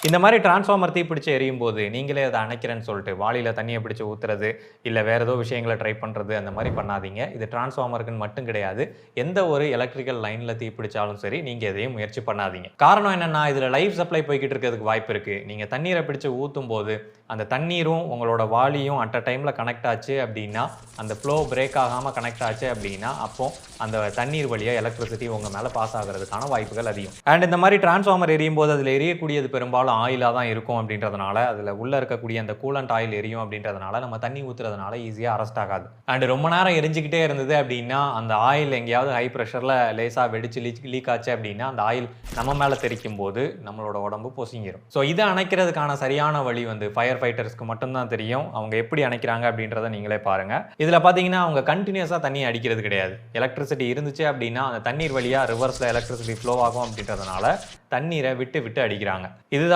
இந்த மாதிரி டிரான்ஸ்ஃபார்மர் தீப்பிடிச்சு எரியும் போது நீங்களே அதை அணைக்கிறேன்னு சொல்லிட்டு வாளியில தண்ணியை பிடிச்சு ஊத்துறது இல்ல வேற ஏதோ விஷயங்களை ட்ரை பண்றது அந்த மாதிரி பண்ணாதீங்க. இது டிரான்ஸ்ஃபார்மருக்குன்னு மட்டும் கிடையாது. எந்த ஒரு எலக்ட்ரிக்கல் லைன்ல தீப்பிடிச்சாலும் சரி நீங்க எதையும் முயற்சி பண்ணாதீங்க. காரணம் என்னன்னா இதுல லைஃப் சப்ளை போய்கிட்டு இருக்கிறதுக்கு வாய்ப்பு இருக்கு. நீங்க தண்ணீரை பிடிச்சு ஊத்தும் போது அந்த தண்ணீரும் உங்களோட வாளியும் அட் அ டைம்ல கனெக்ட் ஆச்சு அப்படின்னா அந்த ஃப்ளோ பிரேக் ஆகாம கனெக்ட் ஆச்சு அப்படின்னா அப்போ அந்த தண்ணீர் வழியா எலக்ட்ரிசிட்டி உங்க மேல பாஸ் ஆகிறதுக்கான வாய்ப்புகள் அதிகம். அண்ட் இந்த மாதிரி டிரான்ஸ்ஃபார்மர் எரியும் போது அதுல எரியக்கூடியது பெரும்பாலும் ஆயிலா தான் இருக்கும் அப்படின்றதுனால அதுல உள்ள இருக்கக்கூடிய அந்த கூலண்ட் ஆயில் எரியும் அப்படின்றதுனால நம்ம தண்ணி ஊத்துறதுனால ஈஸியா அரெஸ்ட் ஆகாது. அண்ட் ரொம்ப நேரம் எரிஞ்சுக்கிட்டே இருந்தது அப்படின்னா அந்த ஆயில் எங்கேயாவது ஹை ப்ரெஷர்ல லேசா வெடிச்சு லீக் ஆச்சு அப்படின்னா அந்த ஆயில் நம்ம மேல தெரிக்கும் போது நம்மளோட உடம்பு பொசுங்கிரும். ஸோ இதை அணைக்கிறதுக்கான சரியான வழி வந்து ஃபயர் ஃபைட்டர்ஸ்க்கு மட்டும்தான் தெரியும். அவங்க எப்படி அணைக்கிறாங்க அப்படின்றத நீங்களே பாருங்க. இதுல பாத்தீங்கன்னா அவங்க கண்டினியூஸா தண்ணி அடிக்கிறது கிடையாது. எலக்ட்ரிசிட்டி இருந்துச்சு அப்படின்னா அந்த தண்ணீர் வழியா ரிவர்ஸ்ல எலக்ட்ரிசிட்டி ஃப்ளோ ஆகும் அப்படின்றதுனால தண்ணீரை விட்டு விட்டு அடிக்கிறாங்க. இதுதான்